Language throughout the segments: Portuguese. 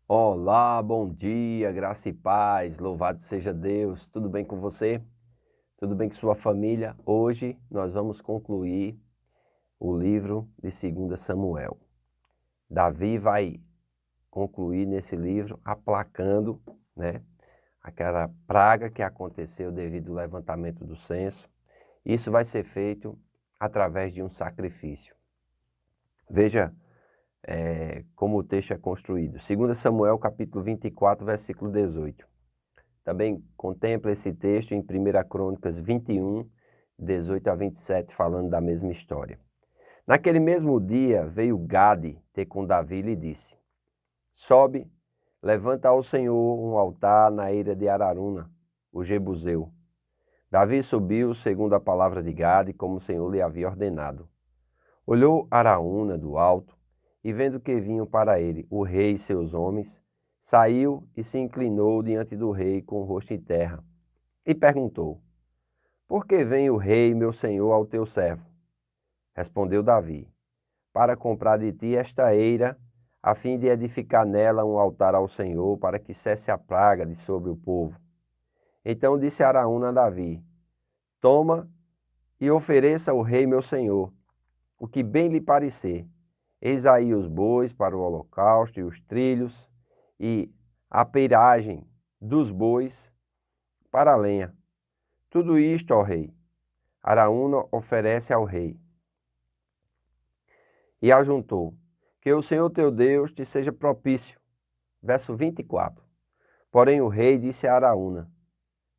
Olá, bom dia, graça e paz, louvado seja Deus. Tudo bem com você? Tudo bem com sua família? Hoje nós vamos concluir o livro de 2 Samuel. Davi vai concluir nesse livro aplacando, aquela praga que aconteceu devido ao levantamento do censo. Isso vai ser feito através de um sacrifício. Veja como o texto é construído. 2 Samuel capítulo 24, versículo 18. Também contempla esse texto em 1 Crônicas 21, 18 a 27, falando da mesma história. Naquele mesmo dia veio Gade ter com Davi e lhe disse: Sobe, levanta ao Senhor um altar na eira de Araruna, o Jebuseu. Davi subiu segundo a palavra de Gade, como o Senhor lhe havia ordenado. Olhou Araúna do alto, e vendo que vinham para ele o rei e seus homens, saiu e se inclinou diante do rei com o rosto em terra, e perguntou: Por que vem o rei, meu senhor, ao teu servo? Respondeu Davi: Para comprar de ti esta eira, a fim de edificar nela um altar ao Senhor, para que cesse a praga de sobre o povo. Então disse Araúna a Davi: Toma e ofereça ao rei, meu senhor, o que bem lhe parecer. Eis aí os bois para o holocausto e os trilhos, e a peiragem dos bois para a lenha. Tudo isto, ó rei, Araúna oferece ao rei. E ajuntou: Que o Senhor teu Deus te seja propício. Verso 24. Porém o rei disse a Araúna: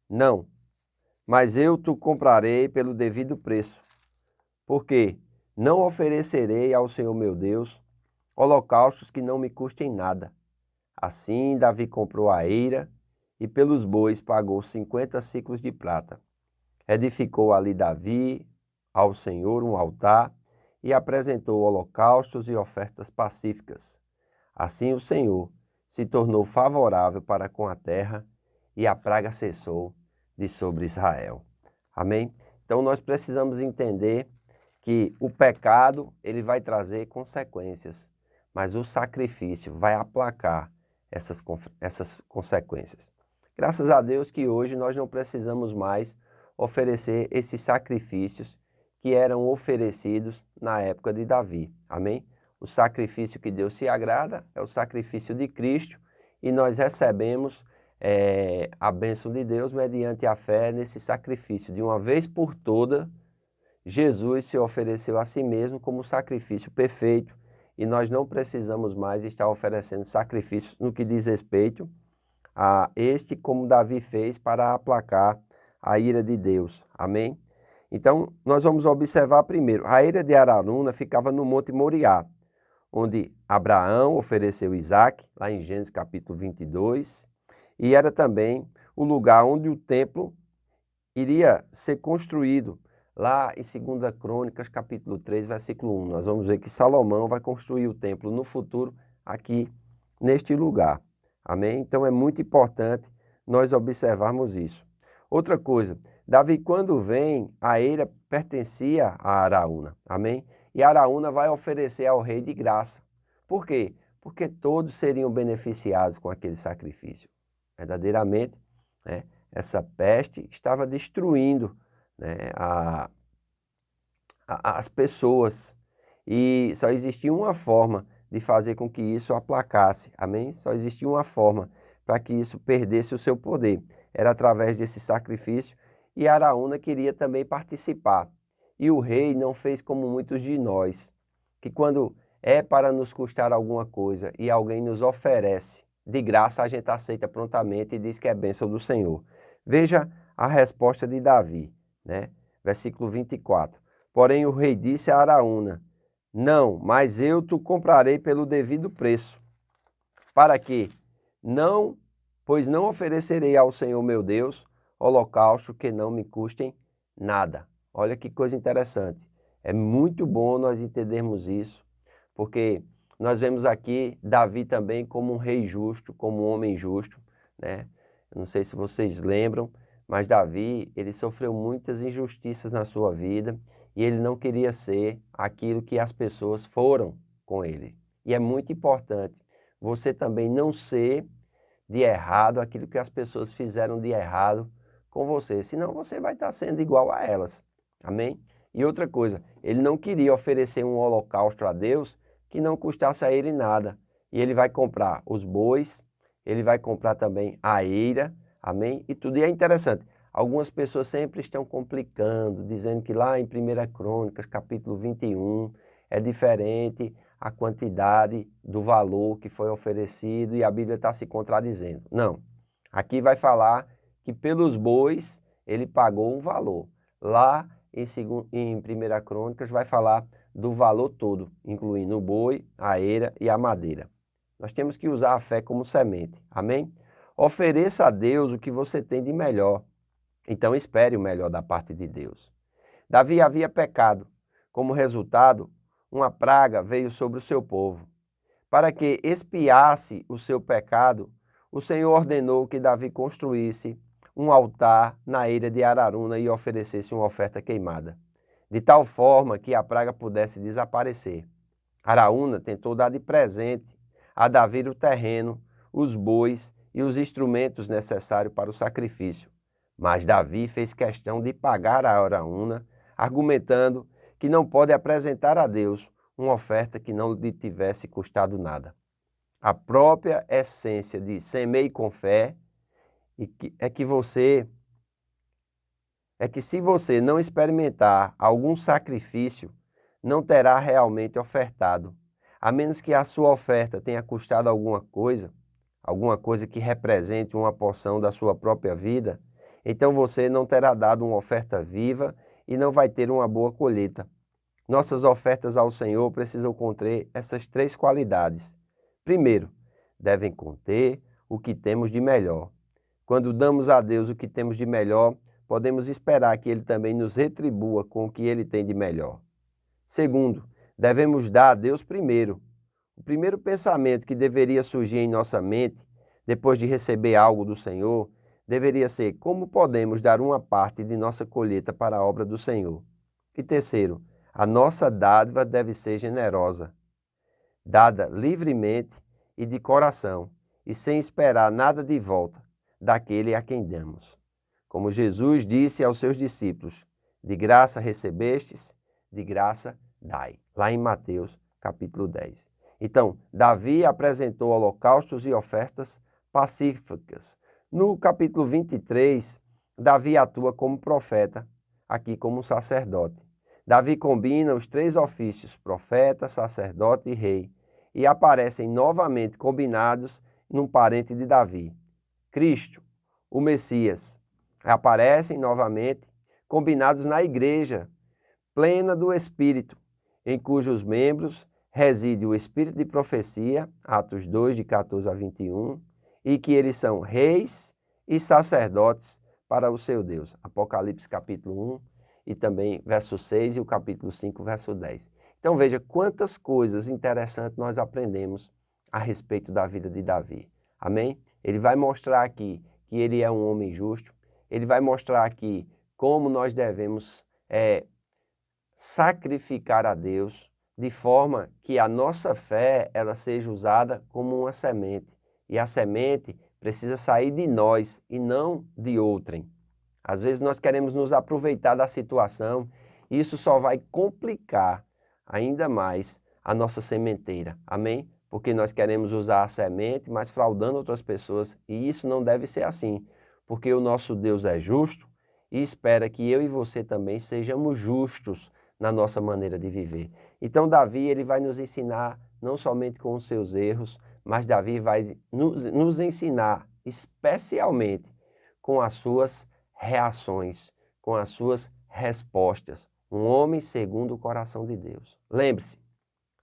Não, mas eu te comprarei pelo devido preço, porque não oferecerei ao Senhor meu Deus holocaustos que não me custem nada. Assim Davi comprou a eira e pelos bois pagou 50 siclos de prata. Edificou ali Davi ao Senhor um altar e apresentou holocaustos e ofertas pacíficas. Assim o Senhor se tornou favorável para com a terra e a praga cessou de sobre Israel. Amém? Então nós precisamos entender que o pecado ele vai trazer consequências, mas o sacrifício vai aplacar essas consequências. Graças a Deus que hoje nós não precisamos mais oferecer esses sacrifícios que eram oferecidos na época de Davi. Amém? O sacrifício que Deus se agrada é o sacrifício de Cristo e nós recebemos a bênção de Deus mediante a fé nesse sacrifício. De uma vez por toda, Jesus se ofereceu a si mesmo como sacrifício perfeito e nós não precisamos mais estar oferecendo sacrifícios no que diz respeito a este, como Davi fez para aplacar a ira de Deus. Amém? Então, nós vamos observar primeiro, a eira de Araúna ficava no Monte Moriá, onde Abraão ofereceu Isaque, lá em Gênesis capítulo 22, e era também o lugar onde o templo iria ser construído, lá em 2 Crônicas capítulo 3, versículo 1. Nós vamos ver que Salomão vai construir o templo no futuro aqui neste lugar. Amém? Então é muito importante nós observarmos isso. Outra coisa, Davi quando vem, a eira pertencia a Araúna. Amém? E Araúna vai oferecer ao rei de graça. Por quê? Porque todos seriam beneficiados com aquele sacrifício. Verdadeiramente, essa peste estava destruindo as pessoas e só existia uma forma de fazer com que isso aplacasse, amém? Só existia uma forma para que isso perdesse o seu poder, era através desse sacrifício e Araúna queria também participar. E o rei não fez como muitos de nós, que quando é para nos custar alguma coisa e alguém nos oferece, de graça a gente aceita prontamente e diz que é bênção do Senhor. Veja a resposta de Davi, Versículo 24. Porém o rei disse a Araúna: Não, mas eu te comprarei pelo devido preço. Para que não, pois não oferecerei ao Senhor meu Deus holocausto que não me custem nada. Olha que coisa interessante. É muito bom nós entendermos isso, porque nós vemos aqui Davi também como um rei justo, como um homem justo, Eu não sei se vocês lembram, mas Davi, ele sofreu muitas injustiças na sua vida e ele não queria ser aquilo que as pessoas foram com ele. E é muito importante você também não ser de errado aquilo que as pessoas fizeram de errado com você, senão você vai estar sendo igual a elas, amém? E outra coisa, ele não queria oferecer um holocausto a Deus que não custasse a ele nada, e ele vai comprar os bois, ele vai comprar também a eira, amém? E tudo, e é interessante, algumas pessoas sempre estão complicando, dizendo que lá em 1 Crônicas, capítulo 21, é diferente a quantidade do valor que foi oferecido e a Bíblia está se contradizendo. Não, aqui vai falar que pelos bois ele pagou um valor. Lá em 1 Crônicas vai falar do valor todo, incluindo o boi, a eira e a madeira. Nós temos que usar a fé como semente, amém? Ofereça a Deus o que você tem de melhor. Então espere o melhor da parte de Deus. Davi havia pecado. Como resultado, uma praga veio sobre o seu povo. Para que expiasse o seu pecado, o Senhor ordenou que Davi construísse um altar na eira de Araruna e oferecesse uma oferta queimada, de tal forma que a praga pudesse desaparecer. Araúna tentou dar de presente a Davi o terreno, os bois e os instrumentos necessários para o sacrifício. Mas Davi fez questão de pagar a Araúna, argumentando que não pode apresentar a Deus uma oferta que não lhe tivesse custado nada. A própria essência de semeie com fé é que se você não experimentar algum sacrifício, não terá realmente ofertado, a menos que a sua oferta tenha custado alguma coisa que represente uma porção da sua própria vida, então você não terá dado uma oferta viva e não vai ter uma boa colheita. Nossas ofertas ao Senhor precisam conter essas 3 qualidades. Primeiro, devem conter o que temos de melhor. Quando damos a Deus o que temos de melhor, podemos esperar que Ele também nos retribua com o que Ele tem de melhor. Segundo, devemos dar a Deus primeiro. O primeiro pensamento que deveria surgir em nossa mente, depois de receber algo do Senhor, deveria ser como podemos dar uma parte de nossa colheita para a obra do Senhor. E terceiro, a nossa dádiva deve ser generosa, dada livremente e de coração, e sem esperar nada de volta daquele a quem damos. Como Jesus disse aos seus discípulos, de graça recebestes, de graça dai. Lá em Mateus, capítulo 10. Então, Davi apresentou holocaustos e ofertas pacíficas. No capítulo 23, Davi atua como profeta, aqui como sacerdote. Davi combina os 3 ofícios, profeta, sacerdote e rei, e aparecem novamente combinados num parente de Davi, Cristo, o Messias. Aparecem novamente combinados na igreja, plena do Espírito, em cujos membros reside o Espírito de profecia, Atos 2, de 14 a 21, e que eles são reis e sacerdotes para o seu Deus. Apocalipse capítulo 1 e também verso 6 e o capítulo 5, verso 10. Então veja quantas coisas interessantes nós aprendemos a respeito da vida de Davi. Amém? Ele vai mostrar aqui que ele é um homem justo, ele vai mostrar aqui como nós devemos sacrificar a Deus de forma que a nossa fé ela seja usada como uma semente. E a semente precisa sair de nós e não de outrem. Às vezes nós queremos nos aproveitar da situação e isso só vai complicar ainda mais a nossa sementeira. Amém? Porque nós queremos usar a semente, mas fraudando outras pessoas. E isso não deve ser assim, porque o nosso Deus é justo e espera que eu e você também sejamos justos na nossa maneira de viver. Então Davi ele vai nos ensinar não somente com os seus erros, mas Davi vai nos ensinar especialmente com as suas reações, com as suas respostas. Um homem segundo o coração de Deus. Lembre-se,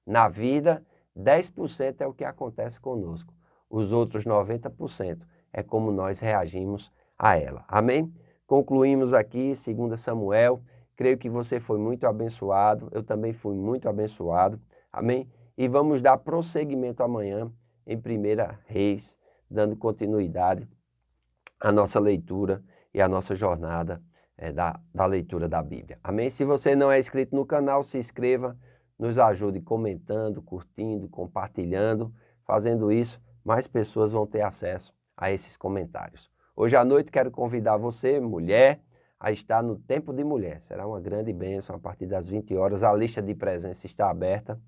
na vida 10% é o que acontece conosco. Os outros 90% é como nós reagimos a ela. Amém? Concluímos aqui 2 Samuel. Creio que você foi muito abençoado. Eu também fui muito abençoado. Amém? E vamos dar prosseguimento amanhã em 1 Reis, dando continuidade à nossa leitura e à nossa jornada da leitura da Bíblia. Amém? Se você não é inscrito no canal, se inscreva, nos ajude comentando, curtindo, compartilhando, fazendo isso, mais pessoas vão ter acesso a esses comentários. Hoje à noite quero convidar você, mulher, a estar no Tempo de Mulher. Será uma grande bênção a partir das 20 horas. A lista de presença está aberta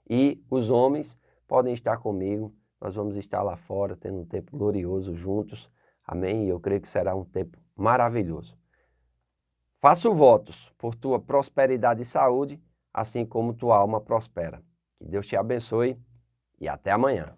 e os homens podem estar comigo. Nós vamos estar lá fora tendo um tempo glorioso juntos. Amém? E eu creio que será um tempo maravilhoso. Faço votos por tua prosperidade e saúde, assim como tua alma prospera. Que Deus te abençoe e até amanhã.